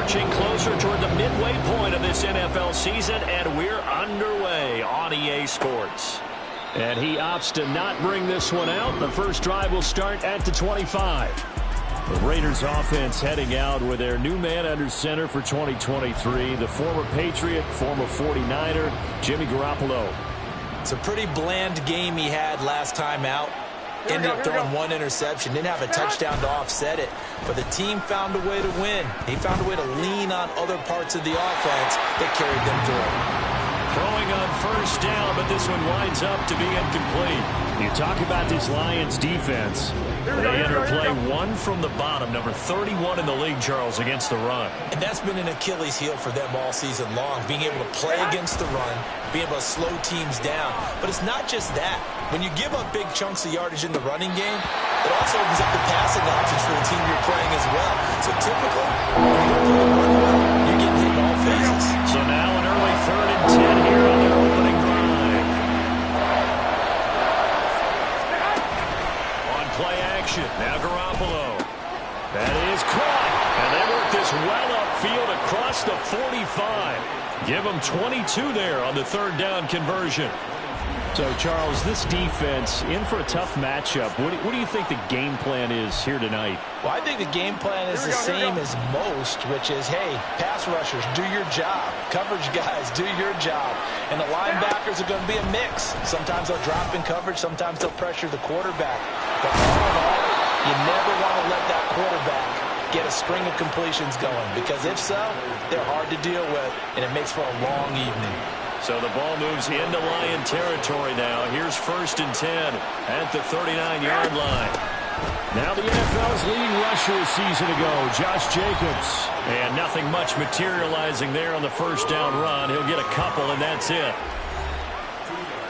inching closer toward the midway point of this NFL season, and we're underway on EA Sports. And he opts to not bring this one out. The first drive will start at the 25. The Raiders offense heading out with their new man under center for 2023, the former Patriot, former 49er, Jimmy Garoppolo. It's a pretty bland game he had last time out. Ended up throwing one interception, didn't have a touchdown to offset it, but the team found a way to win. He found a way to lean on other parts of the offense that carried them through. Throwing on first down, but this one winds up to be incomplete. You talk about this Lions defense. They enter play one from the bottom, number 31 in the league, Charles, against the run. And that's been an Achilles heel for them all season long, being able to play against the run, being able to slow teams down. But it's not just that. When you give up big chunks of yardage in the running game, it also opens up the passing options for the team you're playing as well. So typically, when you don't play the run well, you're getting hit in all phases. So now an early 3rd and 10 here on their opening drive. On play action, now Garoppolo. That is caught. And they work this well upfield across the 45. Give them 22 there on the 3rd down conversion. So, Charles, this defense in for a tough matchup. What do you think the game plan is here tonight? Well, I think the game plan is the same as most, which is, hey, pass rushers, do your job. Coverage guys, do your job. And the linebackers are going to be a mix. Sometimes they'll drop in coverage. Sometimes they'll pressure the quarterback. But all in all, you never want to let that quarterback get a string of completions going, because if so, they're hard to deal with, and it makes for a long evening. So the ball moves into Lion territory now. Here's 1st and 10 at the 39-yard line. Now the NFL's leading rusher a season ago, Josh Jacobs. And nothing much materializing there on the first down run. He'll get a couple, and that's it.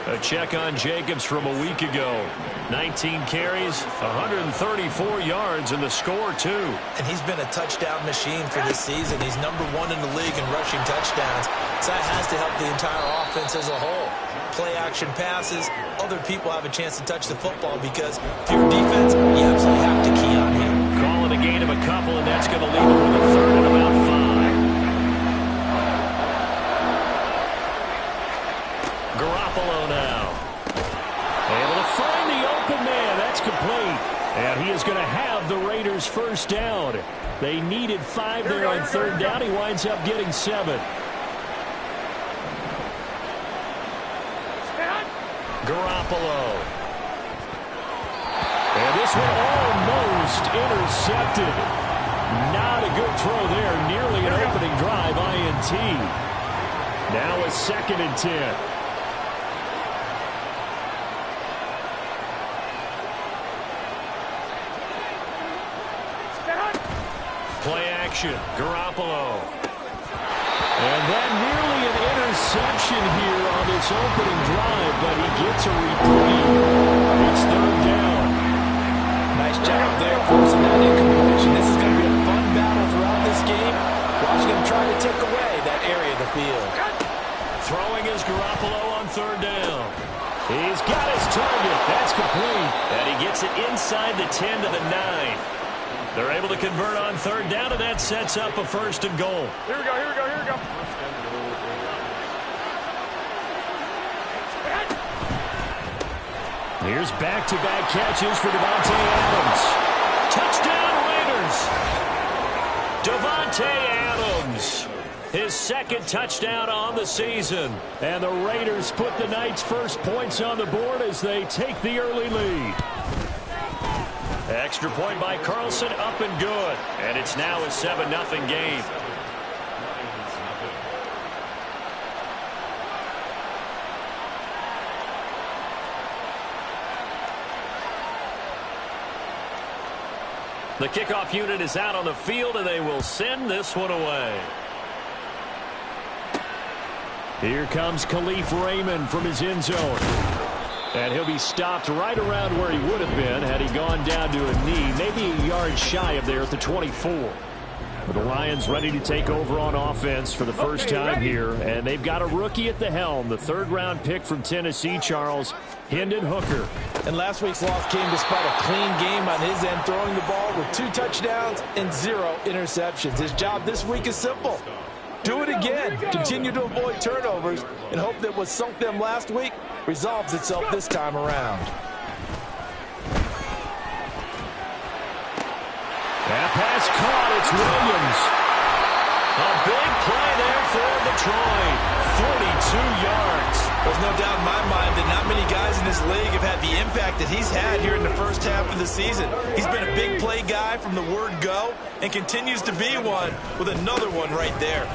A check on Jacobs from a week ago. 19 carries, 134 yards, and the score, too. And he's been a touchdown machine for this season. He's number 1 in the league in rushing touchdowns. So that has to help the entire offense as a whole. Play-action passes, other people have a chance to touch the football, because if you're defense, you absolutely have to key on him. Calling a gain of a couple, and that's going to leave him with a 3rd and about 5. Garoppolo now. Able to find the open man. That's complete. And he is going to have the Raiders' first down. They needed 5 there on 3rd down. He winds up getting 7. Garoppolo. And this one almost intercepted. Not a good throw there. Nearly an opening drive, INT. Now a 2nd and 10. Play action, Garoppolo. And that nearly an interception here on this opening drive, but he gets a reprieve. It's 3rd down. Nice job there forcing that incompletion. This is going to be a fun battle throughout this game. Washington trying to take away that area of the field. Throwing is Garoppolo on 3rd down. He's got his target. That's complete. And he gets it inside the 10 to the 9. They're able to convert on 3rd down, and that sets up a 1st and goal. Here we go, here we go, here we go. Here's back-to-back catches for Davante Adams. Touchdown, Raiders. Davante Adams. His 2nd touchdown on the season. And the Raiders put the Knights' first points on the board as they take the early lead. Extra point by Carlson, up and good. And it's now a 7-0 game. The kickoff unit is out on the field, and they will send this one away. Here comes Khalif Raymond from his end zone. And he'll be stopped right around where he would have been had he gone down to a knee, maybe a yard shy of there at the 24. The Lions ready to take over on offense for the first time here, and they've got a rookie at the helm, the third-round pick from Tennessee, Charles, Hendon Hooker. And last week's loss came despite a clean game on his end, throwing the ball with 2 touchdowns and 0 interceptions. His job this week is simple. Do it again. Continue to avoid turnovers and hope that what sunk them last week resolves itself this time around. That pass caught. It's Williams. A big play there for Detroit. 42 yards. There's no doubt in my mind that not many guys in this league have had the impact that he's had here in the first half of the season. He's been a big play guy from the word go and continues to be one with another one right there.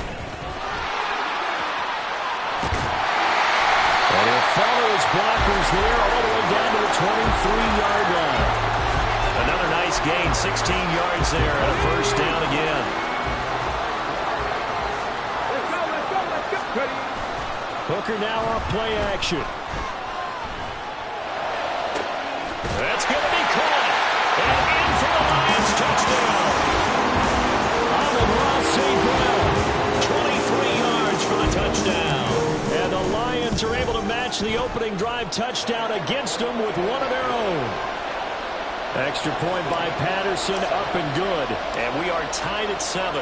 And he'll follow his blockers there all the way down to the 23-yard line. Another nice gain, 16 yards there, and a first down again. Hooker now off play action. That's going to be caught. And in for the Lions, touchdown. Amon-Ra St. Brown, 23 yards for the touchdown. And the Lions are able to match the opening drive touchdown against them with one of their own. Extra point by Patterson, up and good. And we are tied at 7.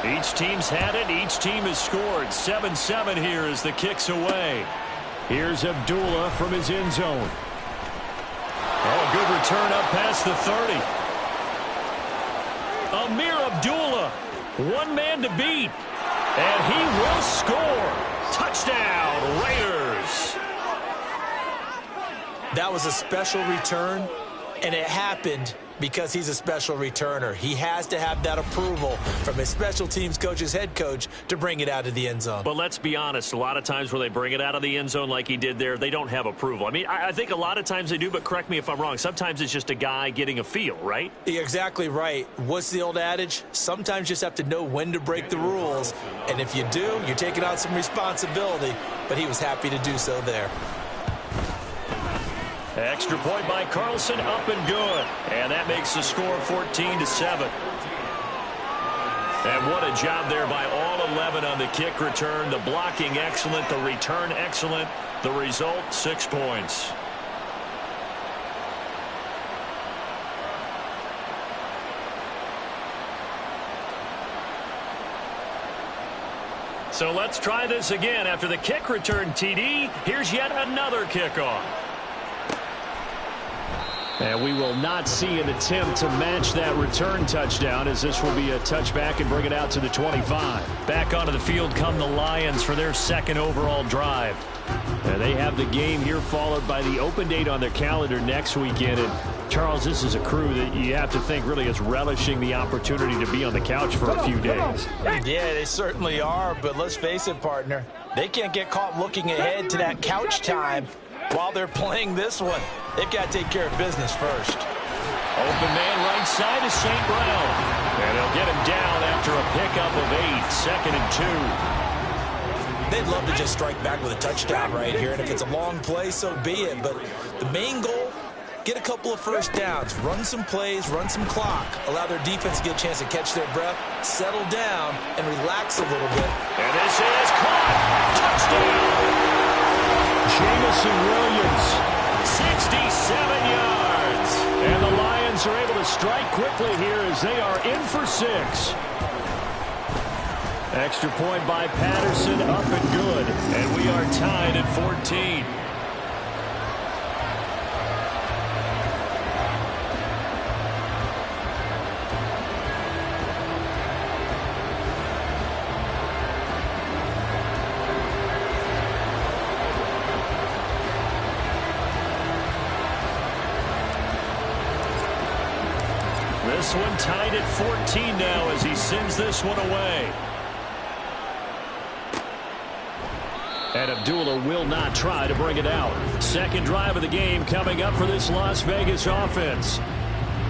Each team's had it. Each team has scored. 7-7 here as the kick's away. Here's Abdullah from his end zone. Oh, a good return up past the 30. Amir Abdullah, one man to beat. And he will score. Touchdown, Raiders. That was a special return. And it happened because he's a special returner. He has to have that approval from his special teams coach's head coach to bring it out of the end zone. But let's be honest, a lot of times when they bring it out of the end zone like he did there, they don't have approval. I mean, I think a lot of times they do, but correct me if I'm wrong. Sometimes it's just a guy getting a feel, right? You're exactly right. What's the old adage? Sometimes you just have to know when to break the rules. And if you do, you're taking on some responsibility. But he was happy to do so there. Extra point by Carlson, up and good. And that makes the score 14-7. And what a job there by all 11 on the kick return. The blocking excellent, the return excellent. The result, 6 points. So let's try this again. After the kick return TD, here's yet another kickoff. And we will not see an attempt to match that return touchdown, as this will be a touchback and bring it out to the 25. Back onto the field come the Lions for their second overall drive. And they have the game here followed by the open date on their calendar next weekend. And Charles, this is a crew that you have to think really is relishing the opportunity to be on the couch for a few days. Yeah, they certainly are, but let's face it, partner. They can't get caught looking ahead to that couch time while they're playing this one. They've got to take care of business first. Open man right side is St. Brown. And they'll get him down after a pickup of 8, 2nd and 2. They'd love to just strike back with a touchdown right here, and if it's a long play, so be it. But the main goal, get a couple of first downs, run some plays, run some clock, allow their defense to get a chance to catch their breath, settle down, and relax a little bit. And this is caught. Touchdown. Jamison Williams, 67 yards. And the Lions are able to strike quickly here as they are in for 6. Extra point by Patterson, up and good. And we are tied at 14. This one tied at 14 now as he sends this one away. And Abdullah will not try to bring it out. Second drive of the game coming up for this Las Vegas offense.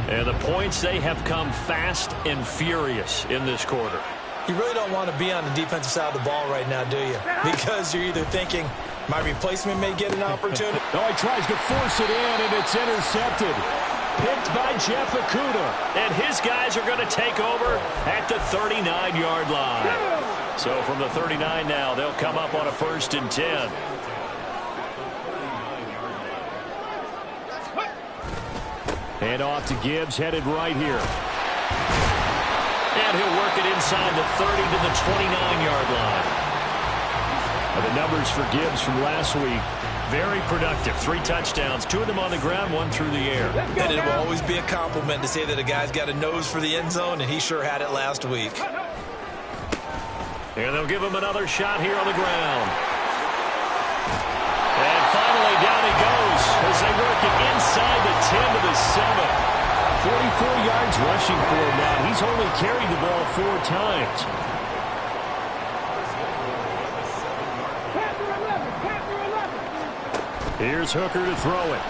And the points, they have come fast and furious in this quarter. You really don't want to be on the defensive side of the ball right now, do you? Because you're either thinking, my replacement may get an opportunity. No, he tries to force it in, and it's intercepted. picked by Jeff Okudah. And his guys are going to take over at the 39-yard line. So from the 39 now, they'll come up on a 1st and 10. Hand off to Gibbs, headed right here. And he'll work it inside the 30 to the 29-yard line. The numbers for Gibbs from last week, very productive. 3 touchdowns, 2 of them on the ground, 1 through the air. And it will always be a compliment to say that a guy's got a nose for the end zone, and he sure had it last week. And they'll give him another shot here on the ground. And finally, down he goes as they work it inside the 10 to the 7. 44 yards rushing for him now. He's only carried the ball 4 times. Here's Hooker to throw it.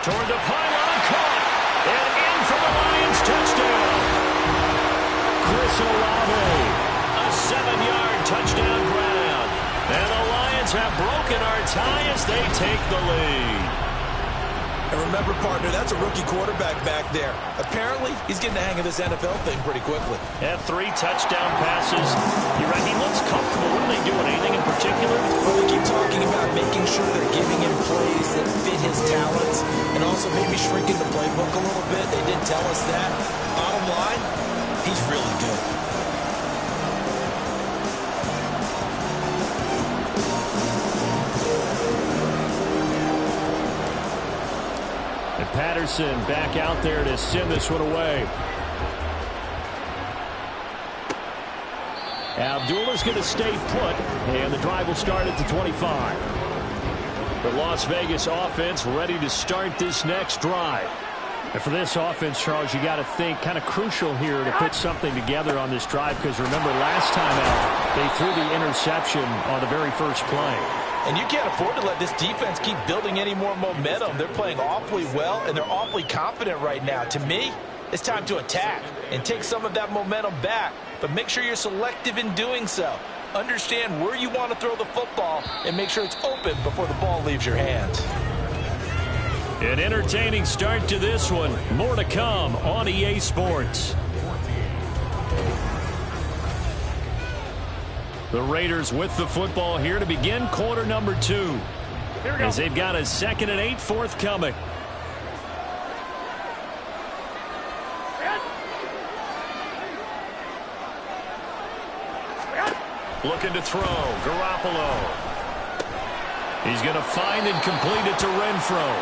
Toward the pylon, caught. And in for the Lions, touchdown. Chris Olave, a 7-yard touchdown grab. And the Lions have broken our tie as they take the lead. And remember, partner, that's a rookie quarterback back there. Apparently, he's getting the hang of this NFL thing pretty quickly. Had 3 touchdown passes. You're right, he looks comfortable. What are they doing? Anything in particular? Well, they keep talking about making sure they're giving him plays that fit his talents and also maybe shrinking the playbook a little bit. They did tell us that. Bottom line, he's really good. Patterson back out there to send this one away. Abdullah's going to stay put, and the drive will start at the 25. The Las Vegas offense ready to start this next drive. And for this offense, Charles, you got to think kind of crucial here to put something together on this drive, because remember last time out, they threw the interception on the very first play. And you can't afford to let this defense keep building any more momentum. They're playing awfully well, and they're awfully confident right now. To me, it's time to attack and take some of that momentum back, but make sure you're selective in doing so. Understand where you want to throw the football and make sure it's open before the ball leaves your hands. An entertaining start to this one. More to come on EA Sports. The Raiders with the football here to begin quarter number 2. As they've got a 2nd and 8 forthcoming. Looking to throw. Garoppolo. He's going to find and complete it to Renfro.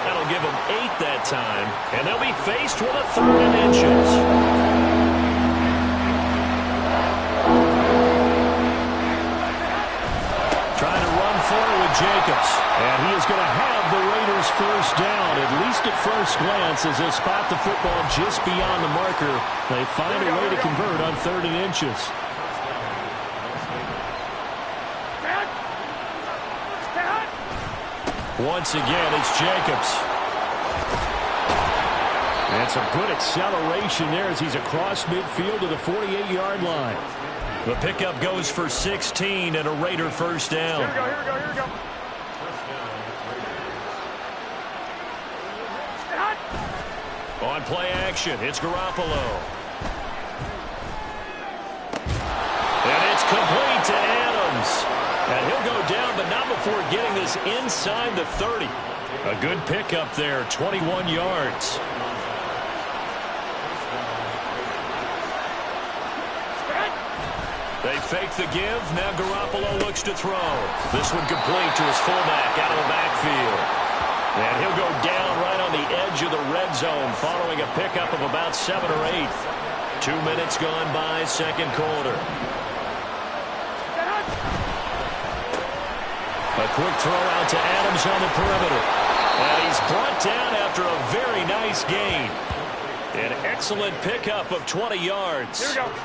That'll give them 8 that time. And they'll be faced with a 3rd and inches. Trying to run forward with Jacobs. And he is going to have the Raiders first down, at least at first glance, as they spot the football just beyond the marker. They find a way to convert on 3rd and inches. Once again, it's Jacobs. And some good acceleration there as he's across midfield to the 48-yard line. The pickup goes for 16 and a Raider first down. Here we go. On play action, it's Garoppolo. And it's complete to Adams. And he'll go down, but not before getting this inside the 30. A good pickup there, 21 yards. They fake the give. Now Garoppolo looks to throw. This one complete to his fullback out of the backfield. And he'll go down right on the edge of the red zone following a pickup of about 7 or 8. 2 minutes gone by, second quarter. A quick throw out to Adams on the perimeter. And he's brought down after a very nice gain. An excellent pickup of 20 yards. Here we go.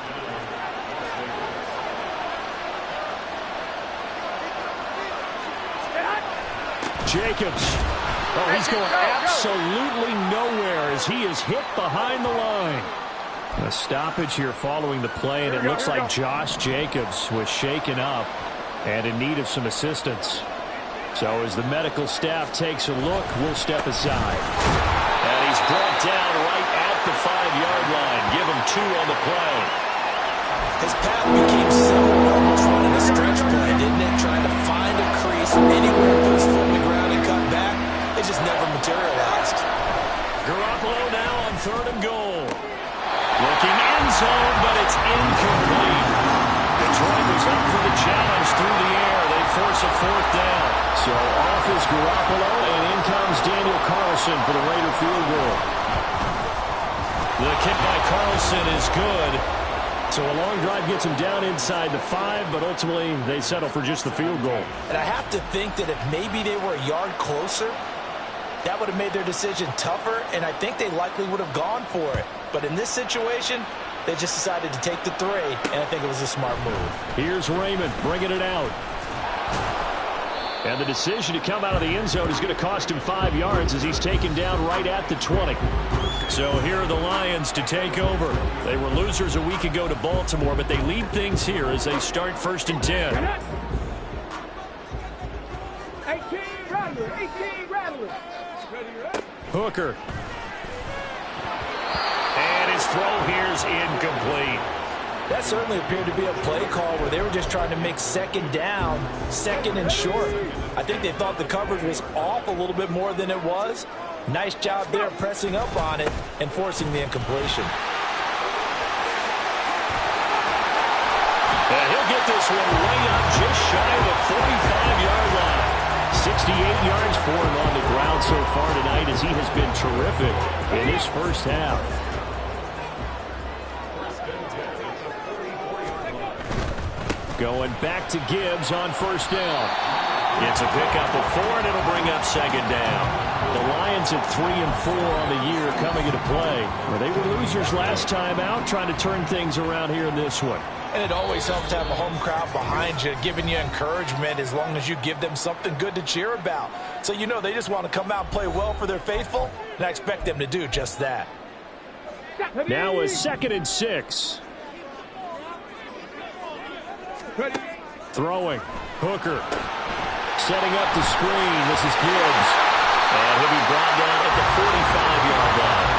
Jacobs. Oh, he's going absolutely nowhere as he is hit behind the line. A stoppage here following the play, and it looks like Josh Jacobs was shaken up and in need of some assistance. So as the medical staff takes a look, we'll step aside. And he's brought down right at the 5-yard line. Give him 2 on the play. His path became similar, almost running a stretch play, didn't it? Trying to find a crease anywhere, put his foot in the ground and cut back. It just never materialized. Garoppolo now on 3rd and goal. Looking end zone, but it's incomplete. Detroit was up for the challenge through the air. They force a 4th down. So off is Garoppolo, and in comes Daniel Carlson for the Raider field goal. The kick by Carlson is good. So a long drive gets him down inside the 5, but ultimately they settle for just the field goal. And I have to think that if maybe they were a yard closer, that would have made their decision tougher, and I think they likely would have gone for it. But in this situation, they just decided to take the 3, and I think it was a smart move. Here's Raymond bringing it out. And the decision to come out of the end zone is going to cost him 5 yards as he's taken down right at the 20. So here are the Lions to take over. They were losers a week ago to Baltimore, but they lead things here as they start 1st and 10. 18 Rattlers. Hooker. And his throw here is incomplete. That certainly appeared to be a play call where they were just trying to make 2nd down, 2nd and short. I think they thought the coverage was off a little bit more than it was. Nice job there pressing up on it and forcing the incompletion. And he'll get this one way up just shy of the 45-yard line. 68 yards for him on the ground so far tonight as he has been terrific in his first half. Going back to Gibbs on 1st down. It's a pickup of 4, and it'll bring up 2nd down. The Lions at 3 and 4 on the year coming into play. Where they were losers last time out, trying to turn things around here in this one. And it always helps to have a home crowd behind you, giving you encouragement as long as you give them something good to cheer about. So you know they just want to come out and play well for their faithful, and I expect them to do just that. Now a 2nd and 6. Throwing. Hooker. Setting up the screen. This is Gibbs. And he'll be brought down at the 45-yard line.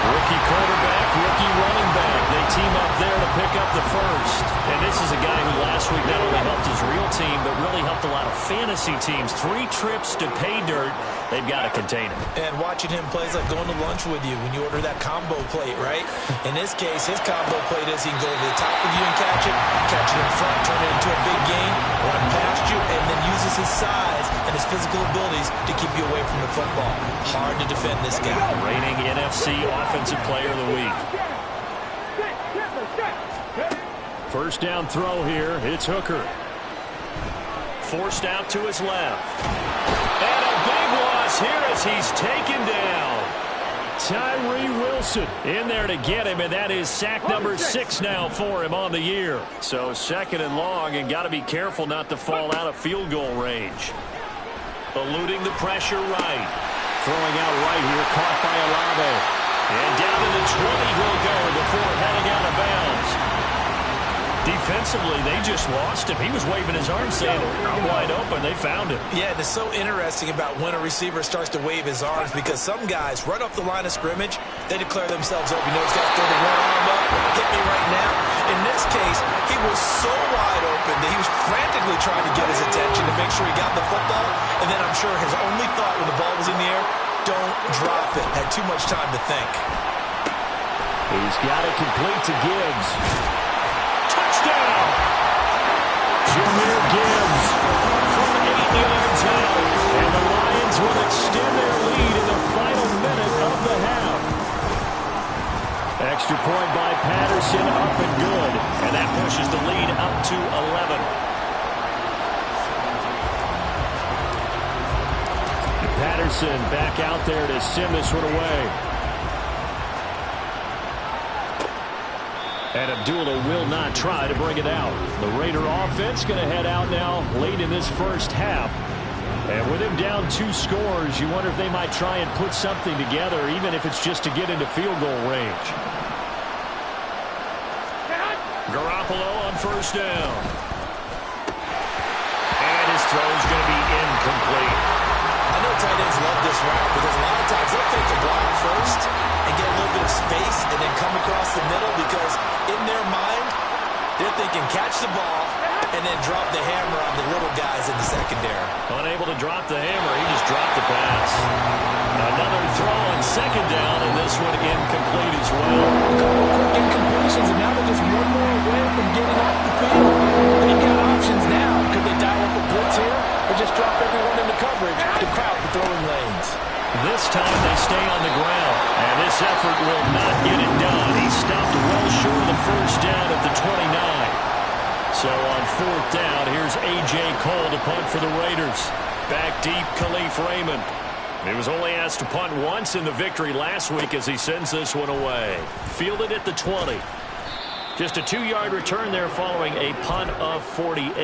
Rookie quarterback, rookie running back. They team up there to pick up the 1st. And this is a guy who last week not only helped his real team, but really helped a lot of fantasy teams. 3 trips to pay dirt. They've got to contain him. And watching him play is like going to lunch with you when you order that combo plate, right? In this case, his combo plate is he can go to the top of you and catch it in front, turn it into a big gain, run past you, and then uses his size and his physical abilities to keep you away from the football. Hard to defend this guy. Reigning NFC Offensive Player of the Week. 1st down throw here. It's Hooker. Forced out to his left. And a big loss here as he's taken down. Tyree Wilson in there to get him, and that is sack number 6 now for him on the year. So 2nd and long, and got to be careful not to fall out of field goal range. Eluding the pressure right. Throwing out right here, caught by Olave. And down to the 20 he'll go before heading out of bounds. Defensively, they just lost him. He was waving his arms saying, I'm wide open. They found him. Yeah, it's so interesting about when a receiver starts to wave his arms because some guys, right off the line of scrimmage, they declare themselves open. You know, he's got to throw the one arm up, hit me right now. In this case, he was so wide open that he was frantically trying to get his attention to make sure he got the football. And then I'm sure his only thought when the ball was in the air, don't drop it. Had too much time to think. He's got it complete to Gibbs. Touchdown! Jahmyr Gibbs from 8 yards out. And the Lions will extend their lead in the final minute of the half. Extra point by Patterson, up and good. And that pushes the lead up to 11. Patterson back out there to send this one away. And Abdullah will not try to bring it out. The Raider offense going to head out now late in this first half. And with him down 2 scores, you wonder if they might try and put something together, even if it's just to get into field goal range. Garoppolo on 1st down. And his throw is going to be incomplete. I know tight ends love this route because a lot of times they'll fake a block first and get a little bit of space and then come across the middle because in their mind, they're thinking catch the ball and then drop the hammer on the little guys in the secondary. Unable to drop the hammer, he just dropped the pass. Another throw on second down, and this one incomplete as well. A couple of quick incompletions, and now they're just one more away from getting off the field. They've got options now. Could they dial up a blitz here or just drop everyone into coverage to crowd the throwing lanes? This time they stay on the ground, and this effort will not get it done. He stopped well short of the first down at the 29. So on fourth down, here's A.J. Cole to punt for the Raiders. Back deep, Khalif Raymond. He was only asked to punt once in the victory last week as he sends this one away. Fielded at the 20. Just a 2-yard return there following a punt of 48.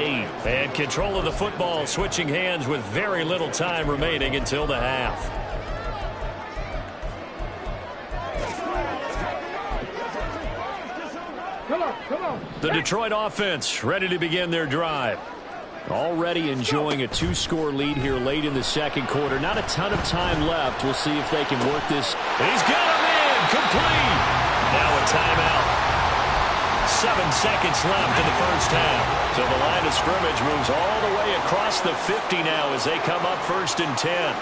And control of the football switching hands with very little time remaining until the half. Come on. The Detroit offense ready to begin their drive. Already enjoying a 2-score lead here late in the second quarter. Not a ton of time left. We'll see if they can work this. He's got a man complete. Now a timeout. 7 seconds left in the first half. So the line of scrimmage moves all the way across the 50 now as they come up 1st and 10.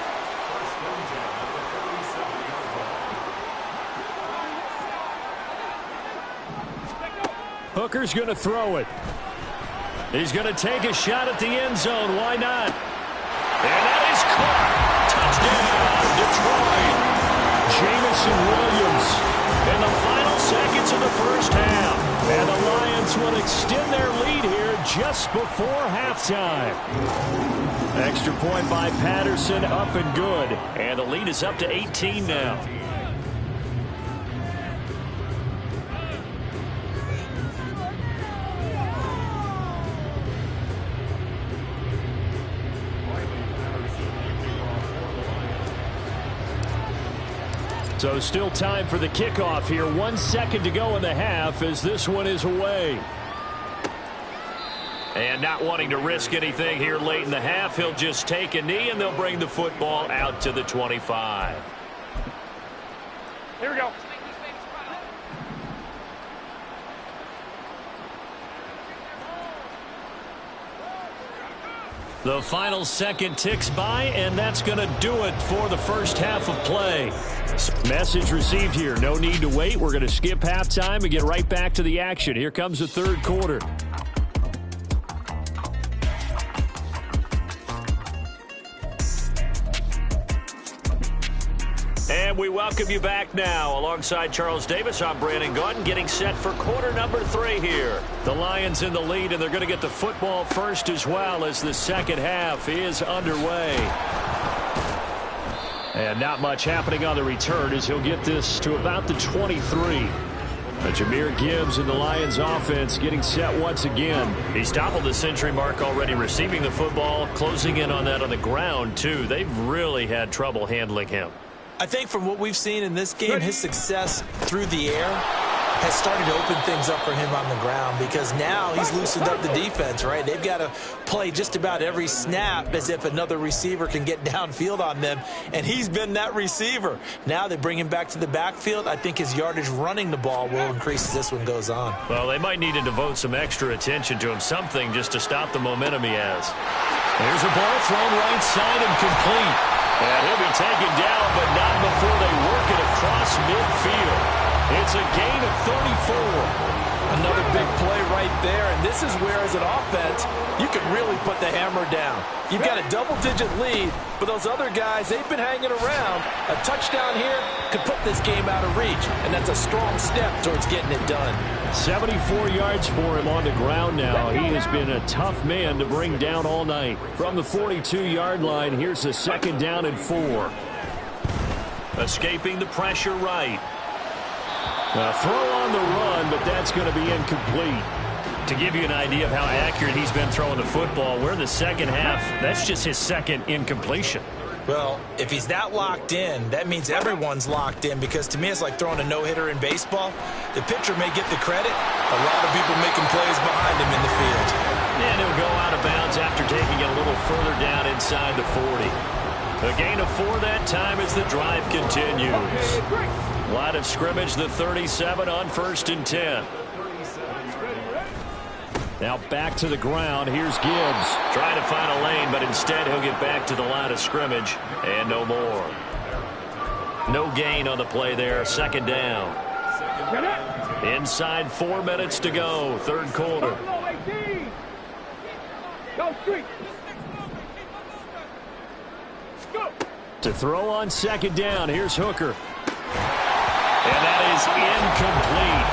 Hooker's going to throw it. He's going to take a shot at the end zone. Why not? And that is caught. Touchdown, Detroit. Jamison Williams in the final seconds of the first half. And the Lions will extend their lead here just before halftime. Extra point by Patterson, up and good. And the lead is up to 18 now. So still time for the kickoff here. 1 second to go in the half as this one is away. And not wanting to risk anything here late in the half, he'll just take a knee and they'll bring the football out to the 25. Here we go. The final second ticks by, and that's going to do it for the first half of play. Message received here. No need to wait. We're going to skip halftime and get right back to the action. Here comes the third quarter. And we welcome you back now. Alongside Charles Davis, I'm Brandon Gaudin, getting set for quarter number 3 here. The Lions in the lead, and they're going to get the football first as well as the second half is underway. And not much happening on the return as he'll get this to about the 23. Jahmyr Gibbs and the Lions offense getting set once again. He's toppled the century mark already receiving the football, closing in on that on the ground too. They've really had trouble handling him. I think from what we've seen in this game, his success through the air has started to open things up for him on the ground because now he's loosened up the defense, right? They've got to play just about every snap as if another receiver can get downfield on them, and he's been that receiver. Now they bring him back to the backfield. I think his yardage running the ball will increase as this one goes on. Well, they might need to devote some extra attention to him, something just to stop the momentum he has. There's a ball thrown right side and complete. And he'll be taken down, but not before they work it across midfield. It's a gain of 34. Another big play right there, and this is where, as an offense, you can really put the hammer down. You've got a double-digit lead, but those other guys, they've been hanging around. A touchdown here could put this game out of reach, and that's a strong step towards getting it done. 74 yards for him on the ground now. He has been a tough man to bring down all night. From the 42-yard line, here's the second down and 4. Escaping the pressure right. A throw on the run, but that's going to be incomplete. To give you an idea of how accurate he's been throwing the football, we're in the second half. That's just his second incompletion. Well, if he's that locked in, that means everyone's locked in, because to me it's like throwing a no-hitter in baseball. The pitcher may get the credit. A lot of people making plays behind him in the field. And he'll go out of bounds after taking it a little further down inside the 40. A gain of 4 that time as the drive continues. Line of scrimmage, the 37 on 1st and 10. Now back to the ground. Here's Gibbs. Trying to find a lane, but instead he'll get back to the line of scrimmage. And no more. No gain on the play there. 2nd down. Inside 4 minutes to go. 3rd quarter. Go street. Go. To throw on 2nd down. Here's Hooker. And that is incomplete.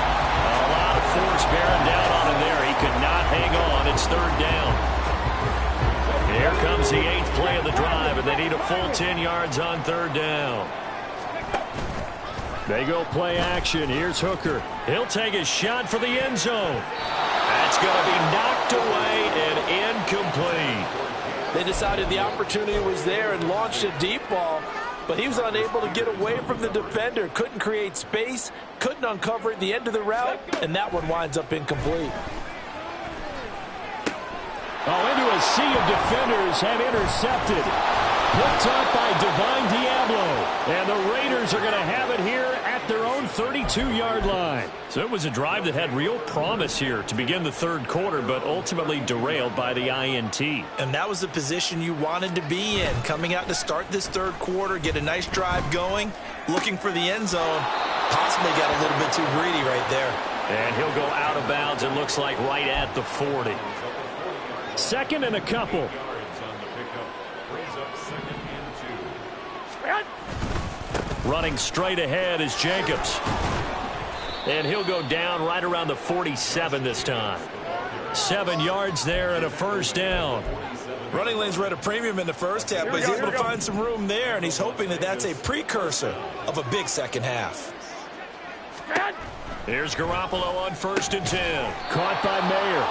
A lot of force bearing down on him there. He could not hang on. It's 3rd down. Here comes the 8th play of the drive, and they need a full 10 yards on 3rd down. They go play action. Here's Hooker. He'll take a shot for the end zone. That's going to be knocked away and incomplete. They decided the opportunity was there and launched a deep ball, but he was unable to get away from the defender. Couldn't create space, couldn't uncover at the end of the route, and that one winds up incomplete. Oh, into a sea of defenders and intercepted. Picked up by Divine Diablo. And the Raiders are going to have it here at their own 32-yard line. So it was a drive that had real promise here to begin the 3rd quarter, but ultimately derailed by the INT. And that was the position you wanted to be in. Coming out to start this 3rd quarter, get a nice drive going, looking for the end zone. Possibly got a little bit too greedy right there. And he'll go out of bounds, it looks like, right at the 40. 2nd and a couple. Running straight ahead is Jacobs. And he'll go down right around the 47 this time. 7 yards there and a 1st down. Running lanes were at a premium in the first half, but he's able to find some room there, and he's hoping that that's a precursor of a big second half. Here's Garoppolo on 1st and 10. Caught by Mayer.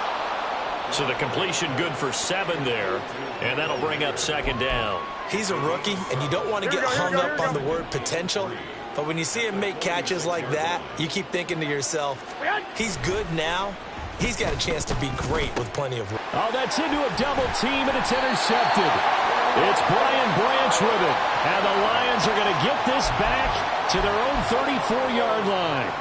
So the completion good for 7 there, and that'll bring up 2nd down. He's a rookie, and you don't want to get hung up on the word potential, but when you see him make catches like that, you keep thinking to yourself, he's good now. He's got a chance to be great with plenty of room. Oh, that's into a double team, and it's intercepted. It's Brian Branch with it, and the Lions are going to get this back to their own 34-yard line.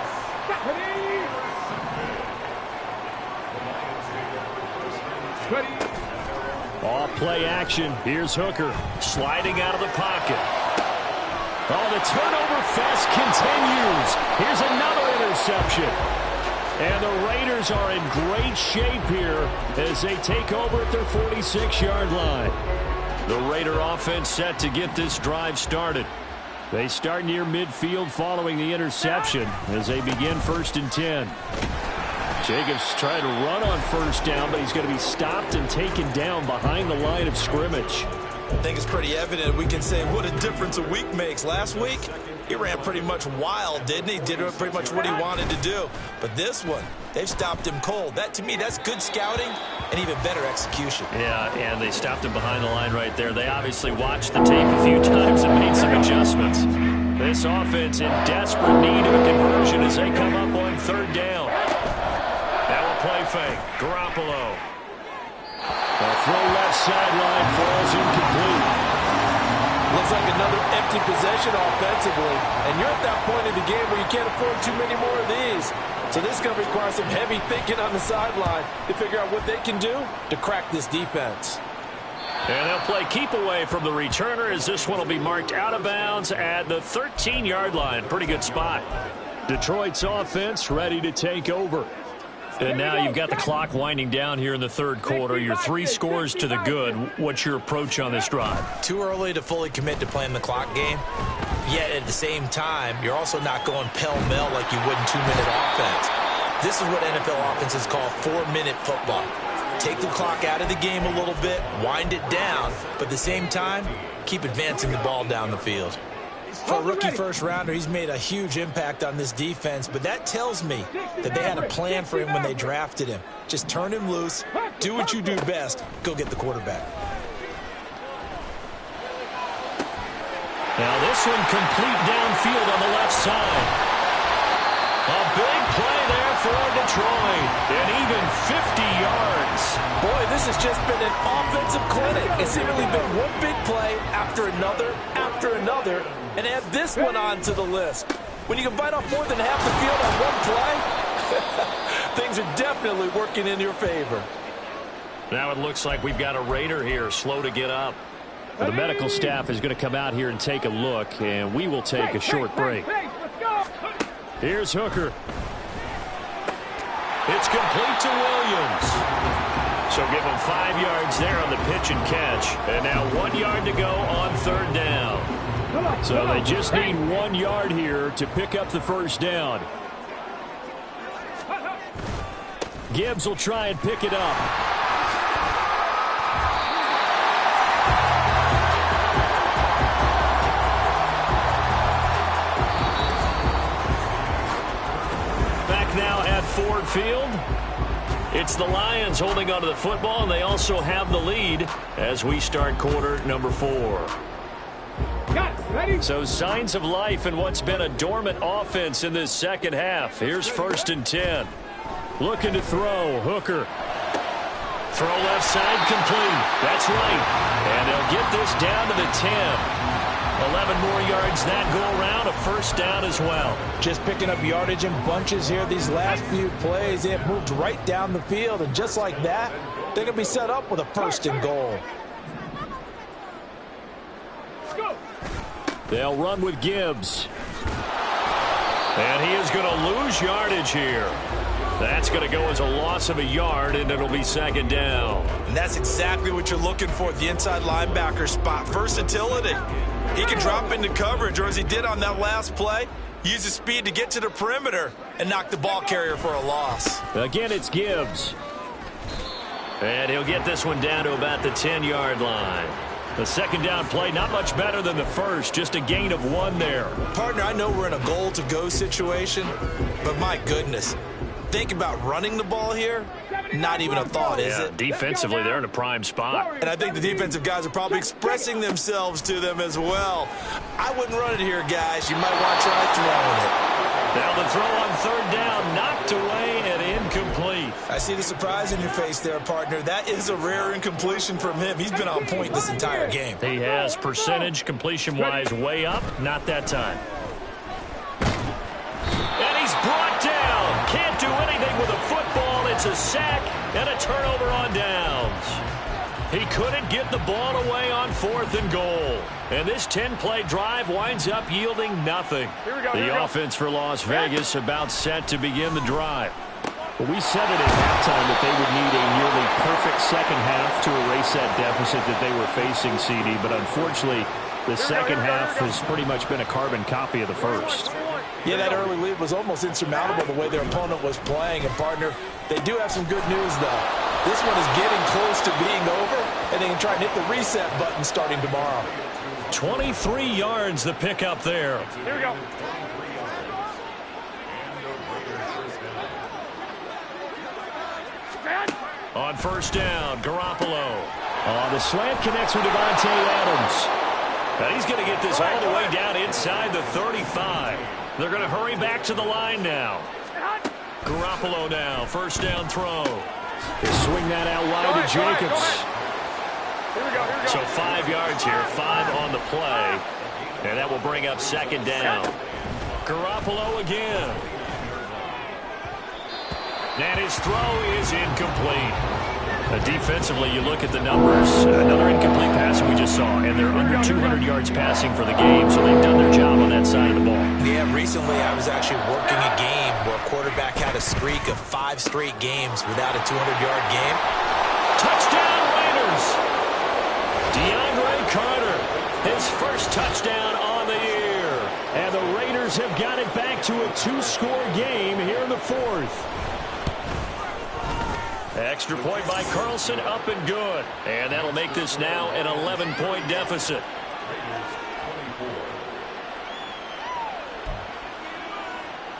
Off play action. Here's Hooker sliding out of the pocket. Oh, the turnover fest continues. Here's another interception. And the Raiders are in great shape here as they take over at their 46-yard line. The Raider offense set to get this drive started. They start near midfield following the interception as they begin 1st and 10. Jacobs trying to run on 1st down, but he's going to be stopped and taken down behind the line of scrimmage. I think it's pretty evident. We can say what a difference a week makes. Last week, he ran pretty much wild, didn't he? Did pretty much what he wanted to do. But this one, they've stopped him cold. That, to me, that's good scouting and even better execution. Yeah, and they stopped him behind the line right there. They obviously watched the tape a few times and made some adjustments. This offense in desperate need of a conversion as they come up on 3rd down. Play fake. Garoppolo. A throw left sideline falls incomplete. Looks like another empty possession offensively. And you're at that point in the game where you can't afford too many more of these. So this is going to require some heavy thinking on the sideline to figure out what they can do to crack this defense. And they'll play keep away from the returner as this one will be marked out of bounds at the 13-yard line. Pretty good spot. Detroit's offense ready to take over. And now you've got the clock winding down here in the 3rd quarter. You're 3 scores to the good. What's your approach on this drive? Too early to fully commit to playing the clock game. Yet at the same time, you're also not going pell-mell like you would in 2-minute offense. This is what NFL offenses call 4-minute football. Take the clock out of the game a little bit, wind it down, but at the same time, keep advancing the ball down the field. For a rookie first-rounder, he's made a huge impact on this defense, but that tells me that they had a plan for him when they drafted him. Just turn him loose, do what you do best, go get the quarterback. Now this one complete downfield on the left side. A big play there for a Detroit, and even 50 yards. Boy, this has just been an offensive clinic. It's seemingly been one big play after another, and add this one on to the list. When you can bite off more than half the field on one play, things are definitely working in your favor. Now it looks like we've got a Raider here, slow to get up. The medical staff is going to come out here and take a look, and we will take a short break. Here's Hooker. It's complete to Williams. So give him 5 yards there on the pitch and catch. And now 1 yard to go on third down. So they just need 1 yard here to pick up the first down. Gibbs will try and pick it up. Back now at Ford Field. It's the Lions holding onto the football, and they also have the lead as we start quarter number 4. So signs of life in what's been a dormant offense in this second half. Here's 1st and 10. Looking to throw. Hooker. Throw left side complete. That's right. And they'll get this down to the 10. 11 more yards that go around, a first down as well. Just picking up yardage in bunches here. These last few plays, they have moved right down the field, and just like that, they're going to be set up with a 1st and goal. They'll run with Gibbs. And he is going to lose yardage here. That's going to go as a loss of a yard, and it'll be 2nd down. And that's exactly what you're looking for at the inside linebacker spot. Versatility. He can drop into coverage, or as he did on that last play, use his speed to get to the perimeter and knock the ball carrier for a loss. Again, it's Gibbs. And he'll get this one down to about the 10-yard line. The 2nd down play, not much better than the first, just a gain of 1 there. Partner, I know we're in a goal-to-go situation, but my goodness, think about running the ball here. Not even a thought, is it? Defensively, they're in a prime spot. And I think the defensive guys are probably expressing themselves to them as well. I wouldn't run it here, guys. You might want to try throwing it. Now the throw on 3rd down, knocked away and incomplete. I see the surprise in your face there, partner. That is a rare incompletion from him. He's been on point this entire game. He has percentage completion-wise way up, not that time. And he's brought down. Can't do anything with a football. It's a sack and a turnover on downs. He couldn't get the ball away on 4th and goal. And this 10-play drive winds up yielding nothing. The offense for Las Vegas about set to begin the drive. Well, we said it at halftime that they would need a nearly perfect second half to erase that deficit that they were facing, CD. But unfortunately, the second half has pretty much been a carbon copy of the first. Yeah, that early lead was almost insurmountable the way their opponent was playing. And, partner, they do have some good news, though. This one is getting close to being over, and they can try and hit the reset button starting tomorrow. 23 yards the pickup there. Here we go. On 1st down, Garoppolo. The slant connects with Devontae Adams. And he's going to get this all the way down inside the 35. They're going to hurry back to the line now. Garoppolo now, 1st down throw. They swing that out wide to Jacobs. Here we go. So 5 yards here, 5 on the play. And that will bring up 2nd down. Garoppolo again. And his throw is incomplete. Defensively, you look at the numbers. Another incomplete pass we just saw, and they're under 200 yards passing for the game, so they've done their job on that side of the ball. Yeah, recently I was actually working a game where a quarterback had a streak of 5 straight games without a 200-yard game. Touchdown, Raiders! DeAndre Carter, his first touchdown on the year. And the Raiders have got it back to a 2-score game here in the 4th. Extra point by Carlson, up and good. And that'll make this now an 11-point deficit.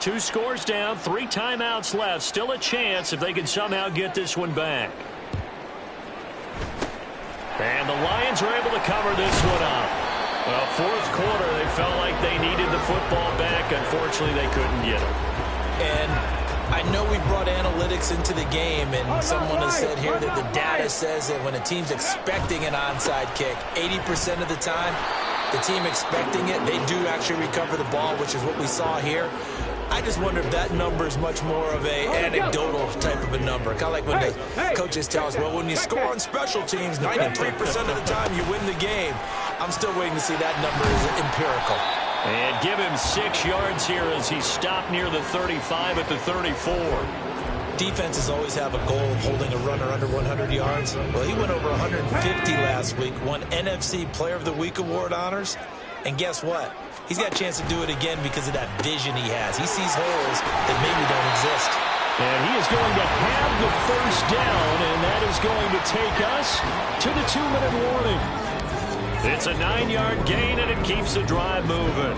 Two scores down, 3 timeouts left. Still a chance if they can somehow get this one back. And the Lions are able to cover this one up. Well, 4th quarter, they felt like they needed the football back. Unfortunately, they couldn't get it. And I know we brought analytics into the game, and someone has said here that the data says that when a team's expecting an onside kick, 80% of the time, the team expecting it, they do actually recover the ball, which is what we saw here. I just wonder if that number is much more of a anecdotal type of a number. Kind of like when the coaches tell us, well, when you score on special teams, 93% of the time you win the game. I'm still waiting to see that number is empirical. And give him 6 yards here as he stopped near the 35 at the 34. Defenses always have a goal of holding a runner under 100 yards. Well, he went over 150 last week, won NFC Player of the Week award honors. And guess what? He's got a chance to do it again because of that vision he has. He sees holes that maybe don't exist. And he is going to have the first down, and that is going to take us to the 2-minute warning. It's a 9-yard gain, and it keeps the drive moving.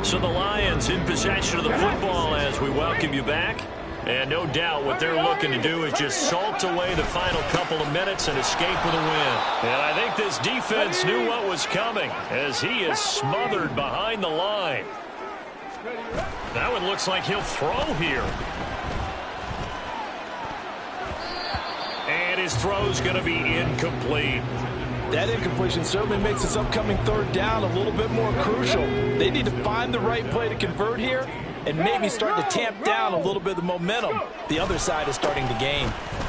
So the Lions in possession of the football as we welcome you back. And no doubt what they're looking to do is just salt away the final couple of minutes and escape with a win. And I think this defense knew what was coming as he is smothered behind the line. That one looks like he'll throw here. And his throw's going to be incomplete. That incompletion certainly makes this upcoming third down a little bit more crucial. They need to find the right play to convert here and maybe start to tamp down a little bit of the momentum the other side is starting to gain.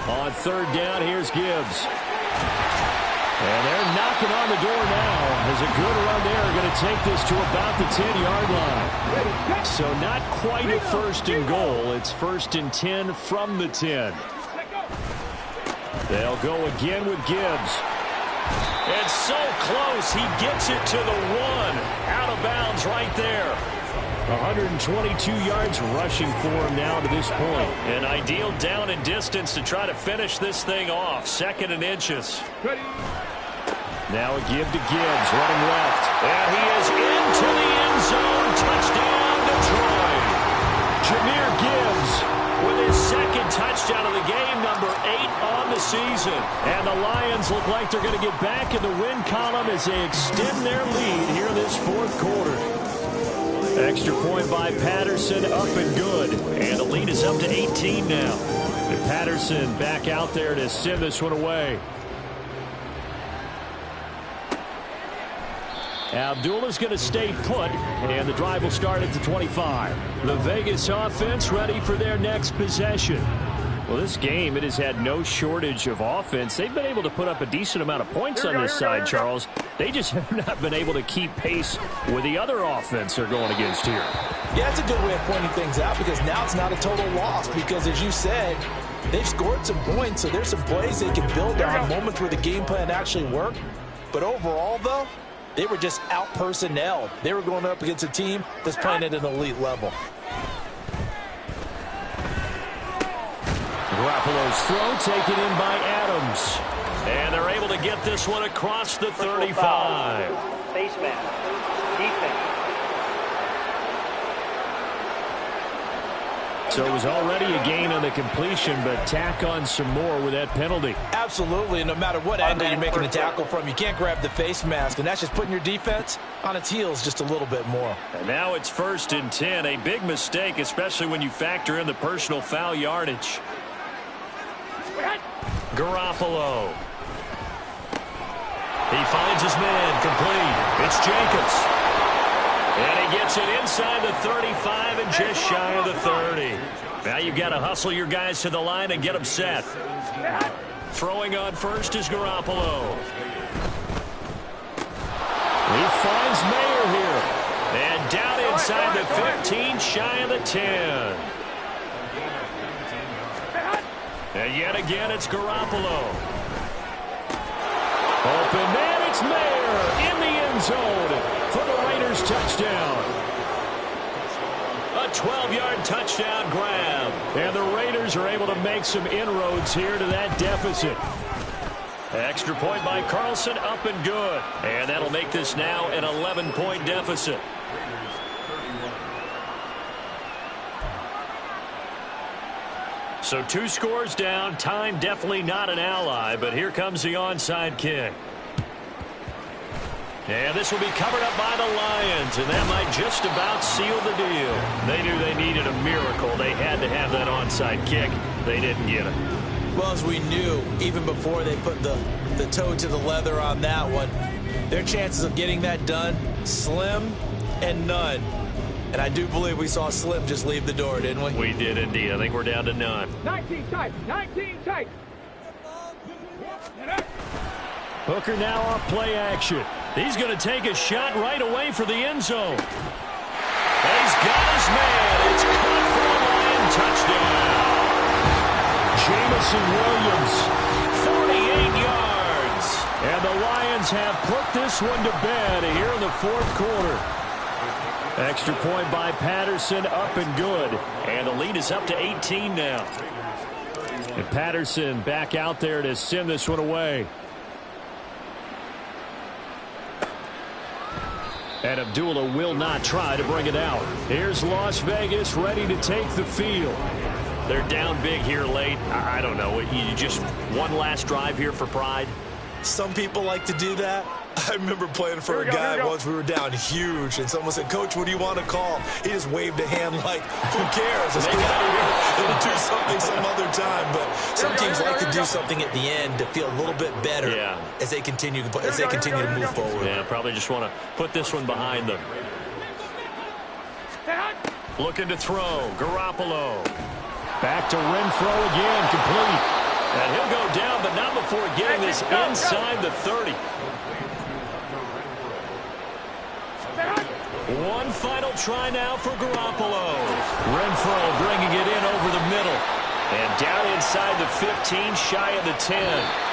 On third down, here's Gibbs. And they're knocking on the door now. There's a good run there. Going to take this to about the 10-yard line. So not quite a first and goal. It's first and 10 from the 10. They'll go again with Gibbs. It's so close. He gets it to the 1. Out of bounds right there. 122 yards rushing for him now to this point. An ideal down and distance to try to finish this thing off. 2nd and inches. Now a give to Gibbs, running left. And he is into the end zone. Touchdown, Detroit. Jahmyr Gibbs with his 2nd touchdown of the game, number 8 on the season. And the Lions look like they're going to get back in the win column as they extend their lead here in this 4th quarter. Extra point by Patterson, up and good. And the lead is up to 18 now. And Patterson back out there to send this one away. Abdullah's going to stay put, and the drive will start at the 25. The Vegas offense ready for their next possession. Well, this game, it has had no shortage of offense. They've been able to put up a decent amount of points on this side, Charles. They just have not been able to keep pace with the other offense they're going against here. Yeah, that's a good way of pointing things out because now it's not a total loss because, as you said, they've scored some points, so there's some plays they can build on, moments where the game plan actually worked. But overall, though, they were just out-personnelled. They were going up against a team that's playing at an elite level. Garoppolo's throw taken in by Adams. And they're able to get this one across the 35. Face mask. Defense. So it was already a gain on the completion, but tack on some more with that penalty. Absolutely. No matter what angle you're making the tackle from, you can't grab the face mask, and that's just putting your defense on its heels just a little bit more. And now it's 1st and 10. A big mistake, especially when you factor in the personal foul yardage. Garoppolo. He finds his man complete. It's Jacobs. And he gets it inside the 35 and just shy of the 30. Now you've got to hustle your guys to the line and get them set. Throwing on first is Garoppolo. He finds Mayer here. And down inside the 15, shy of the 10. And yet again, it's Garoppolo. Open man, it's Mayer in the end zone for the Raiders touchdown. A 12-yard touchdown grab. And the Raiders are able to make some inroads here to that deficit. Extra point by Carlson, up and good. And that'll make this now an 11-point deficit. So 2 scores down. Time definitely not an ally, but here comes the onside kick. And this will be covered up by the Lions, and that might just about seal the deal. They knew they needed a miracle. They had to have that onside kick. They didn't get it. Well, as we knew, even before they put the toe to the leather on that one, their chances of getting that done, slim and none. And I do believe we saw Slim just leave the door, didn't we? We did indeed. I think we're down to none. 19 tight. 19 tight. Hooker now off play action. He's going to take a shot right away for the end zone. And he's got his man. It's caught for a Lion touchdown. Jamison Williams, 48 yards. And the Lions have put this one to bed here in the fourth quarter. Extra point by Patterson, up and good. And the lead is up to 18 now. And Patterson back out there to send this one away. And Abdullah will not try to bring it out. Here's Las Vegas ready to take the field. They're down big here late. I don't know. You just one last drive here for pride. Some people like to do that. I remember playing for a guy once. We were down huge, and someone said, "Coach, what do you want to call?" He just waved a hand like, "Who cares? Let's get out of here and do something some other time." But some teams like to do something at the end to feel a little bit better as they continue to move forward. Yeah, probably just want to put this one behind them. Looking to throw. Garoppolo. Back to Renfro again, complete. And he'll go down, but not before getting this inside the 30. One final try now for Garoppolo. Renfro bringing it in over the middle. And down inside the 15, shy of the 10.